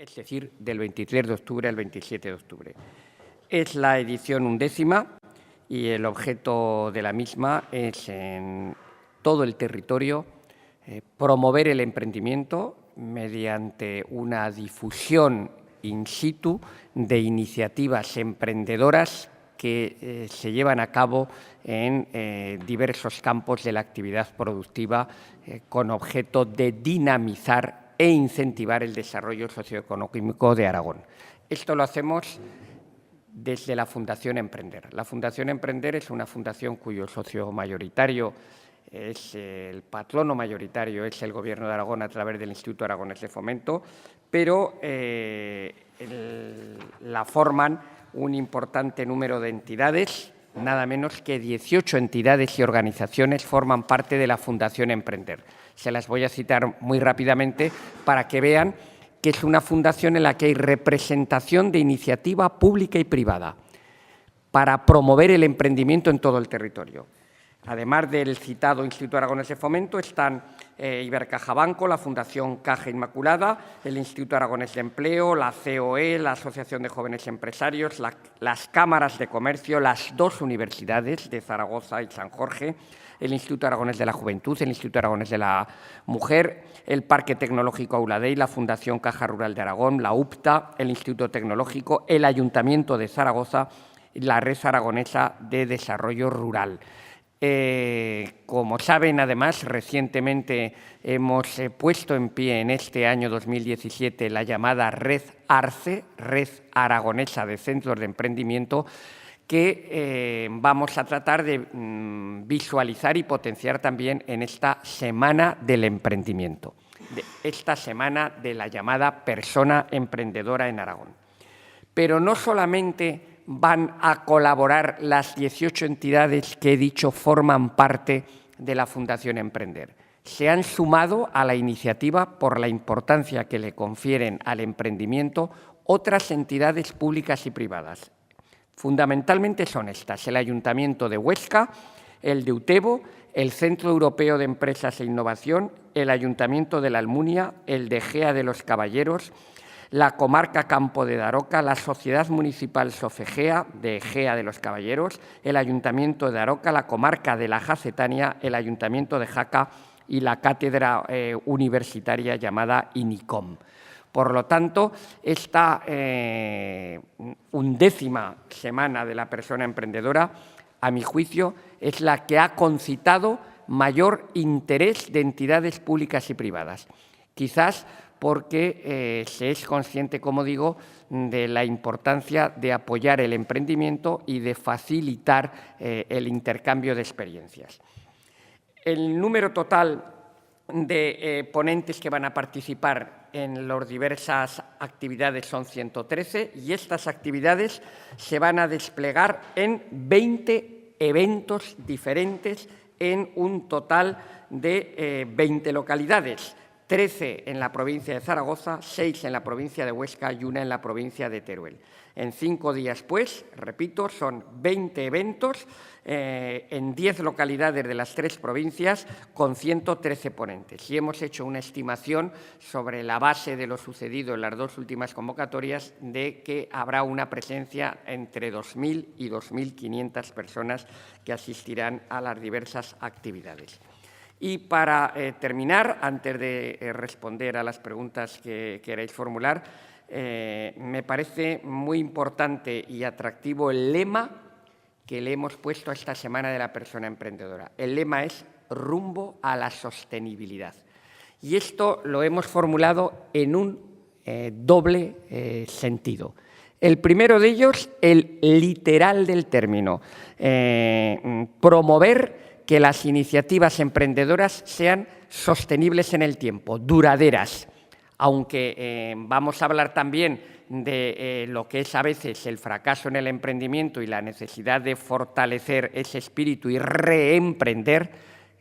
es decir, del 23 de octubre al 27 de octubre. Es la edición 11ª y el objeto de la misma es, en todo el territorio, promover el emprendimiento mediante una difusión in situ de iniciativas emprendedoras que se llevan a cabo en diversos campos de la actividad productiva con objeto de dinamizar e incentivar el desarrollo socioeconómico de Aragón. Esto lo hacemos desde la Fundación Emprender. La Fundación Emprender es una fundación cuyo socio mayoritario es el patrono mayoritario, es el Gobierno de Aragón a través del Instituto Aragonés de Fomento, pero la forman un importante número de entidades, nada menos que 18 entidades y organizaciones forman parte de la Fundación Emprender. Se las voy a citar muy rápidamente para que vean que es una fundación en la que hay representación de iniciativa pública y privada para promover el emprendimiento en todo el territorio. Además del citado Instituto Aragonés de Fomento, están Ibercaja Banco, la Fundación Caja Inmaculada, el Instituto Aragonés de Empleo, la COE, la Asociación de Jóvenes Empresarios, las cámaras de comercio, las dos universidades de Zaragoza y San Jorge, el Instituto Aragonés de la Juventud, el Instituto Aragonés de la Mujer, el Parque Tecnológico Auladey, la Fundación Caja Rural de Aragón, la UPTA, el Instituto Tecnológico, el Ayuntamiento de Zaragoza y la Red Aragonesa de Desarrollo Rural. Como saben, además, recientemente hemos puesto en pie en este año 2017 la llamada Red ARCE, Red Aragonesa de Centros de Emprendimiento, que vamos a tratar de visualizar y potenciar también en esta Semana del Emprendimiento, esta semana de la llamada Persona Emprendedora en Aragón. Pero no solamente van a colaborar las 18 entidades que he dicho forman parte de la Fundación Emprender. Se han sumado a la iniciativa por la importancia que le confieren al emprendimiento otras entidades públicas y privadas. Fundamentalmente son estas: el Ayuntamiento de Huesca, el de Utebo, el Centro Europeo de Empresas e Innovación, el Ayuntamiento de la Almunia, el de Ejea de los Caballeros, la Comarca Campo de Daroca, la Sociedad Municipal Sofegea de Ejea de los Caballeros, el Ayuntamiento de Daroca, la Comarca de la Jacetania, el Ayuntamiento de Jaca y la cátedra universitaria llamada INICOM. Por lo tanto, esta 11ª semana de la persona emprendedora, a mi juicio, es la que ha concitado mayor interés de entidades públicas y privadas. Quizás porque se es consciente, como digo, de la importancia de apoyar el emprendimiento y de facilitar el intercambio de experiencias. El número total de ponentes que van a participar en las diversas actividades son 113 y estas actividades se van a desplegar en 20 eventos diferentes en un total de 20 localidades. 13 en la provincia de Zaragoza, 6 en la provincia de Huesca y 1 en la provincia de Teruel. En 5 días, pues, repito, son 20 eventos en 10 localidades de las 3 provincias con 113 ponentes. Y hemos hecho una estimación sobre la base de lo sucedido en las 2 últimas convocatorias de que habrá una presencia entre 2.000 y 2.500 personas que asistirán a las diversas actividades. Y para terminar, antes de responder a las preguntas que queréis formular, me parece muy importante y atractivo el lema que le hemos puesto a esta Semana de la Persona Emprendedora. El lema es rumbo a la sostenibilidad. Y esto lo hemos formulado en un doble sentido. El primero de ellos, el literal del término, promover que las iniciativas emprendedoras sean sostenibles en el tiempo, duraderas, aunque vamos a hablar también de lo que es a veces el fracaso en el emprendimiento y la necesidad de fortalecer ese espíritu y reemprender.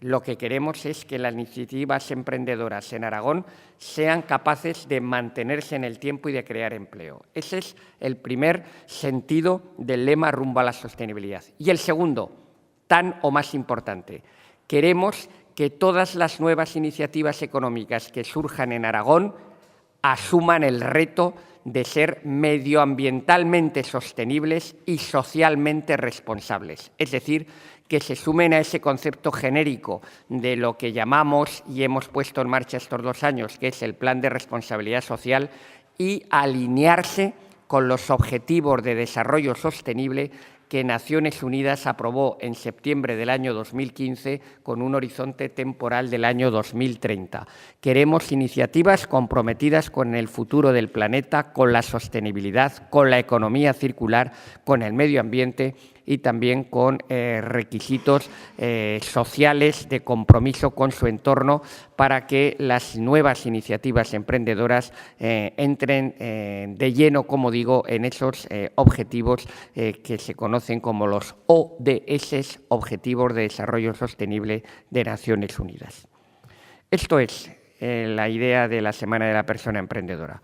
Lo que queremos es que las iniciativas emprendedoras en Aragón sean capaces de mantenerse en el tiempo y de crear empleo. Ese es el primer sentido del lema rumbo a la sostenibilidad. Y el segundo, tan o más importante, queremos que todas las nuevas iniciativas económicas que surjan en Aragón asuman el reto de ser medioambientalmente sostenibles y socialmente responsables. Es decir, que se sumen a ese concepto genérico de lo que llamamos y hemos puesto en marcha estos 2 años, que es el Plan de Responsabilidad Social, y alinearse con los Objetivos de Desarrollo Sostenible que Naciones Unidas aprobó en septiembre del año 2015 con un horizonte temporal del año 2030. Queremos iniciativas comprometidas con el futuro del planeta, con la sostenibilidad, con la economía circular, con el medio ambiente y también con requisitos sociales de compromiso con su entorno para que las nuevas iniciativas emprendedoras entren de lleno, como digo, en esos objetivos que se conocen como los ODS, Objetivos de Desarrollo Sostenible de Naciones Unidas. Esto es la idea de la Semana de la Persona Emprendedora.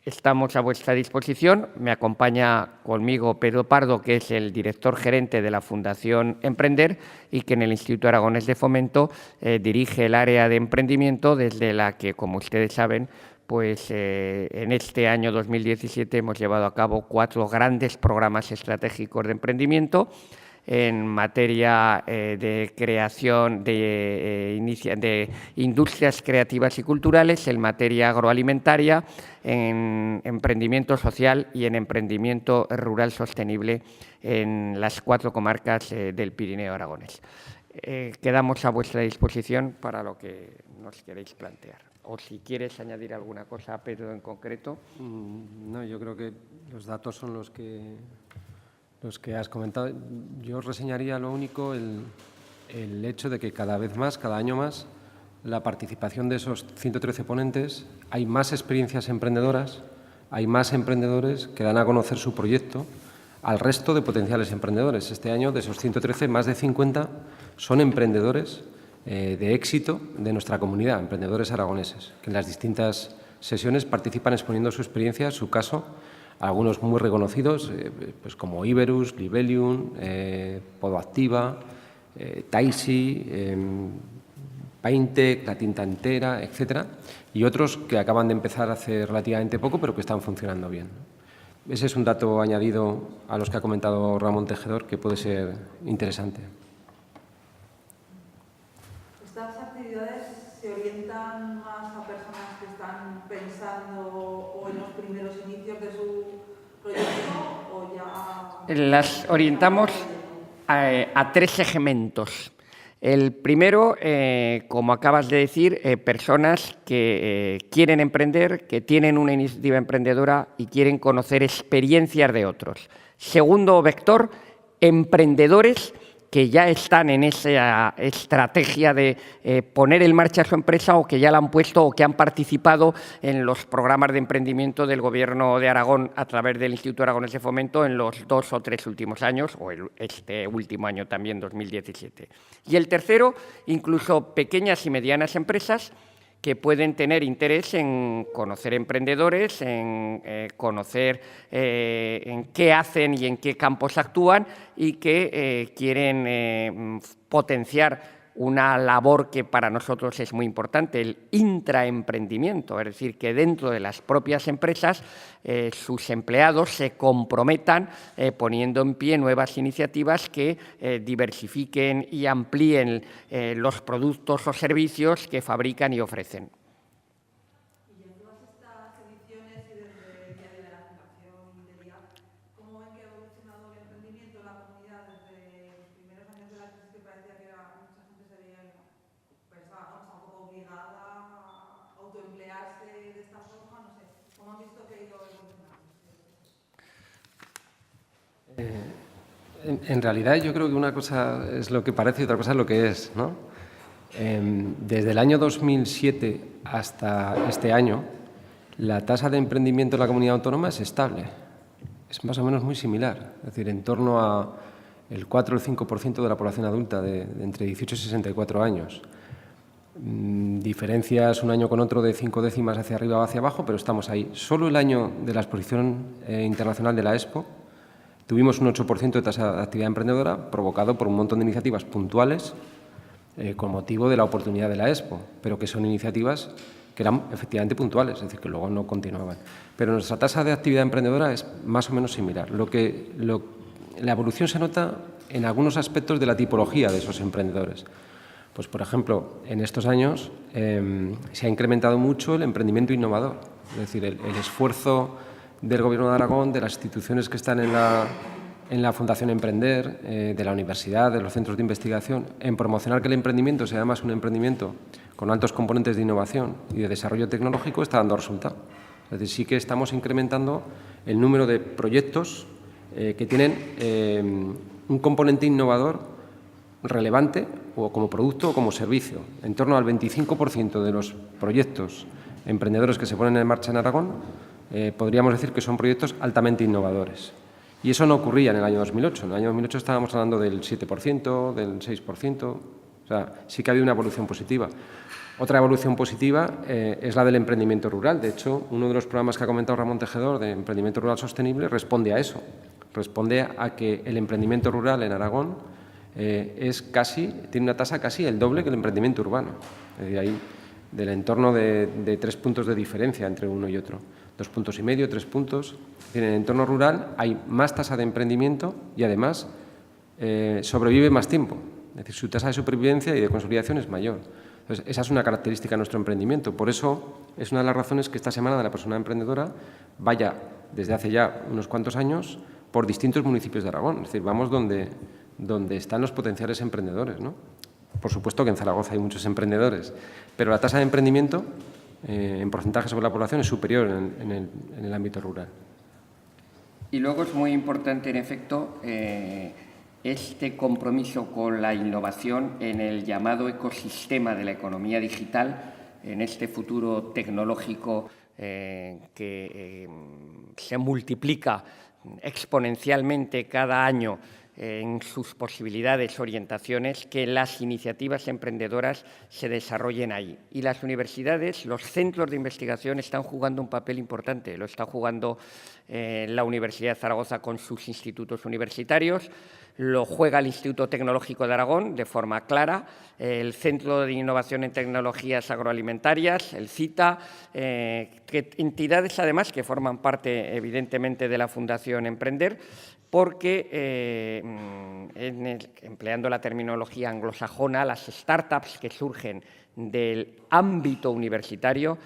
Estamos a vuestra disposición. Me acompaña conmigo Pedro Pardo, que es el director gerente de la Fundación Emprender y que en el Instituto Aragonés de Fomento dirige el área de emprendimiento, desde la que, como ustedes saben, pues en este año 2017 hemos llevado a cabo 4 grandes programas estratégicos de emprendimiento en materia de creación de industrias creativas y culturales, en materia agroalimentaria, en emprendimiento social y en emprendimiento rural sostenible en las 4 comarcas del Pirineo aragonés. Quedamos a vuestra disposición para lo que nos queréis plantear. O si quieres añadir alguna cosa, Pedro, en concreto. No, yo creo que los datos son los que has comentado. Yo reseñaría lo único el hecho de que cada vez más, cada año más, la participación de esos 113 ponentes, hay más experiencias emprendedoras, hay más emprendedores que dan a conocer su proyecto al resto de potenciales emprendedores. Este año, de esos 113, más de 50 son emprendedores de éxito de nuestra comunidad, emprendedores aragoneses, que en las distintas sesiones participan exponiendo su experiencia, su caso, algunos muy reconocidos, pues como Iberus, Libelium, Podoactiva, Taisi, Paintec, La Tinta Entera, etcétera, y otros que acaban de empezar hace relativamente poco, pero que están funcionando bien. Ese es un dato añadido a los que ha comentado Ramón Tejedor, que puede ser interesante. ¿Estas actividades se orientan más a personas que están pensando o en los primeros inicios de su proyecto o ya...? Las orientamos a 3 segmentos. El primero, como acabas de decir, personas que quieren emprender, que tienen una iniciativa emprendedora y quieren conocer experiencias de otros. Segundo vector, emprendedores que ya están en esa estrategia de poner en marcha su empresa o que ya la han puesto o que han participado en los programas de emprendimiento del Gobierno de Aragón a través del Instituto Aragonés de Fomento en los 2 o 3 últimos años, o este último año también, 2017. Y el tercero, incluso pequeñas y medianas empresas que pueden tener interés en conocer emprendedores, en conocer en qué hacen y en qué campos actúan y que quieren potenciar una labor que para nosotros es muy importante, el intraemprendimiento, es decir, que dentro de las propias empresas sus empleados se comprometan poniendo en pie nuevas iniciativas que diversifiquen y amplíen los productos o servicios que fabrican y ofrecen. Y en todas estas ediciones y desde el día de la Fundación Idelia, ¿cómo ven que ha evolucionado el emprendimiento en la comunidad desde los primeros años de la crisis, que parecía que mucha gente se veía estaba un poco obligada a autoemplearse de esta forma? No sé, ¿cómo han visto que ha ido evolucionando? En realidad, yo creo que una cosa es lo que parece y otra cosa es lo que es, ¿no? Desde el año 2007 hasta este año, la tasa de emprendimiento en la comunidad autónoma es estable. Es más o menos muy similar, es decir, en torno a el 4 o el 5% de la población adulta de entre 18 y 64 años. Diferencias un año con otro de 5 décimas hacia arriba o hacia abajo, pero estamos ahí. Solo el año de la exposición internacional de la Expo tuvimos un 8% de tasa de actividad emprendedora provocado por un montón de iniciativas puntuales con motivo de la oportunidad de la Expo, pero que son iniciativas que eran efectivamente puntuales, es decir, que luego no continuaban. Pero nuestra tasa de actividad emprendedora es más o menos similar. La evolución se nota en algunos aspectos de la tipología de esos emprendedores. Pues, por ejemplo, en estos años se ha incrementado mucho el emprendimiento innovador, es decir, el esfuerzo del Gobierno de Aragón, de las instituciones que están en la Fundación Emprender, de la universidad, de los centros de investigación, en promocionar que el emprendimiento sea además un emprendimiento con altos componentes de innovación y de desarrollo tecnológico, está dando resultado. Es decir, sí que estamos incrementando el número de proyectos que tienen un componente innovador relevante o como producto o como servicio. En torno al 25% de los proyectos emprendedores que se ponen en marcha en Aragón podríamos decir que son proyectos altamente innovadores. Y eso no ocurría en el año 2008. En el año 2008 estábamos hablando del 7%, del 6%. O sea, sí que ha habido una evolución positiva. Otra evolución positiva es la del emprendimiento rural. De hecho, uno de los programas que ha comentado Ramón Tejedor de emprendimiento rural sostenible responde a eso. Responde a que el emprendimiento rural en Aragón tiene una tasa casi el doble que el emprendimiento urbano. Es decir, hay del entorno de 3 puntos de diferencia entre uno y otro. 2,5 puntos, 3 puntos. En el entorno rural hay más tasa de emprendimiento y además sobrevive más tiempo. Es decir, su tasa de supervivencia y de consolidación es mayor. Entonces, esa es una característica de nuestro emprendimiento. Por eso es una de las razones que esta Semana de la Persona Emprendedora vaya desde hace ya unos cuantos años por distintos municipios de Aragón. Es decir, vamos donde están los potenciales emprendedores, ¿no? Por supuesto que en Zaragoza hay muchos emprendedores, pero la tasa de emprendimiento en porcentaje sobre la población es superior en el ámbito rural. Y luego es muy importante, en efecto, este compromiso con la innovación en el llamado ecosistema de la economía digital, en este futuro tecnológico que se multiplica exponencialmente cada año en sus posibilidades, orientaciones, que las iniciativas emprendedoras se desarrollen ahí. Y las universidades, los centros de investigación están jugando un papel importante. Lo está jugando la Universidad de Zaragoza con sus institutos universitarios, lo juega el Instituto Tecnológico de Aragón de forma clara, el Centro de Innovación en Tecnologías Agroalimentarias, el CITA, entidades además que forman parte evidentemente de la Fundación Emprender, porque, empleando la terminología anglosajona, las startups que surgen del ámbito universitario,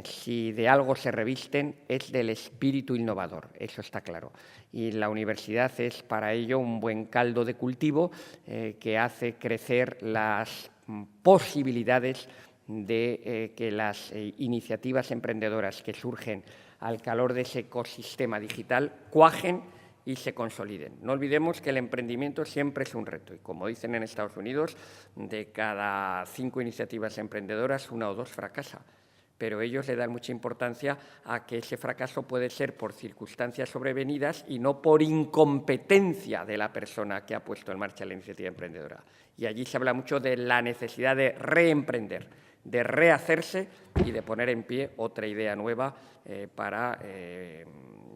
si de algo se revisten, es del espíritu innovador, eso está claro. Y la universidad es para ello un buen caldo de cultivo que hace crecer las posibilidades de que las iniciativas emprendedoras que surgen al calor de ese ecosistema digital cuajen y se consoliden. No olvidemos que el emprendimiento siempre es un reto y, como dicen en Estados Unidos, de cada 5 iniciativas emprendedoras, 1 o 2 fracasa. Pero ellos le dan mucha importancia a que ese fracaso puede ser por circunstancias sobrevenidas y no por incompetencia de la persona que ha puesto en marcha la iniciativa emprendedora. Y allí se habla mucho de la necesidad de reemprender, de rehacerse y de poner en pie otra idea nueva para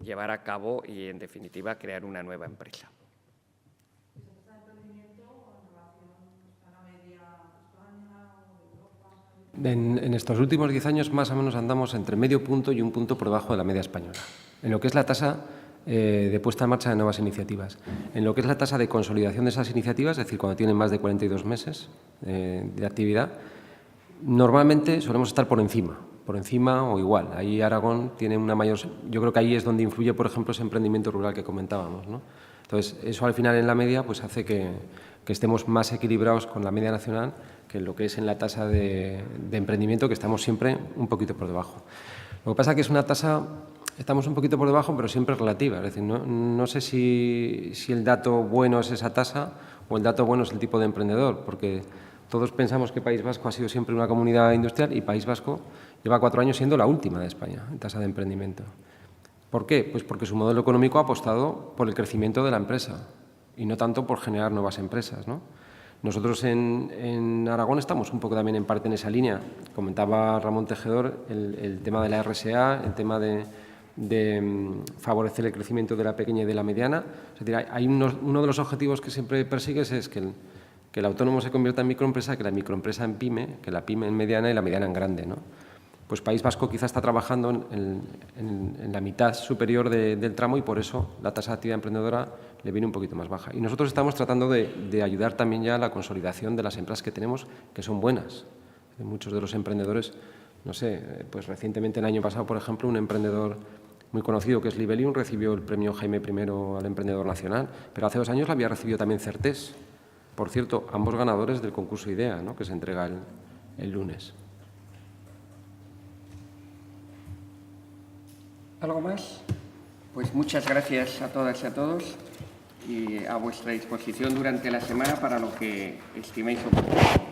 llevar a cabo y, en definitiva, crear una nueva empresa. En estos últimos 10 años más o menos andamos entre medio punto y 1 punto por debajo de la media española, en lo que es la tasa de puesta en marcha de nuevas iniciativas. En lo que es la tasa de consolidación de esas iniciativas, es decir, cuando tienen más de 42 meses de actividad, normalmente solemos estar por encima o igual. Ahí Aragón tiene una mayor... Yo creo que ahí es donde influye, por ejemplo, ese emprendimiento rural que comentábamos, ¿no? Entonces, eso al final en la media pues hace que estemos más equilibrados con la media nacional que en lo que es en la tasa de emprendimiento, que estamos siempre un poquito por debajo. Lo que pasa es que es una tasa, estamos un poquito por debajo, pero siempre relativa. Es decir, no sé si el dato bueno es esa tasa o el dato bueno es el tipo de emprendedor, porque todos pensamos que País Vasco ha sido siempre una comunidad industrial y País Vasco lleva 4 años siendo la última de España en tasa de emprendimiento. ¿Por qué? Pues porque su modelo económico ha apostado por el crecimiento de la empresa y no tanto por generar nuevas empresas, ¿no? Nosotros en Aragón estamos un poco también en parte en esa línea. Comentaba Ramón Tejedor el tema de la RSA, el tema de favorecer el crecimiento de la pequeña y de la mediana. Es decir, hay uno de los objetivos que siempre persigues es que el autónomo se convierta en microempresa, que la microempresa en pyme, que la pyme en mediana y la mediana en grande, ¿no? Pues País Vasco quizá está trabajando en la mitad superior del tramo y por eso la tasa de actividad emprendedora le viene un poquito más baja. Y nosotros estamos tratando de ayudar también ya a la consolidación de las empresas que tenemos, que son buenas. Muchos de los emprendedores, no sé, pues recientemente el año pasado, por ejemplo, un emprendedor muy conocido que es Libelium recibió el premio Jaime I al Emprendedor Nacional, pero hace 2 años lo había recibido también Certés. Por cierto, ambos ganadores del concurso IDEA, ¿no?, que se entrega el lunes. ¿Algo más? Pues muchas gracias a todas y a todos y a vuestra disposición durante la semana para lo que estiméis oportuno.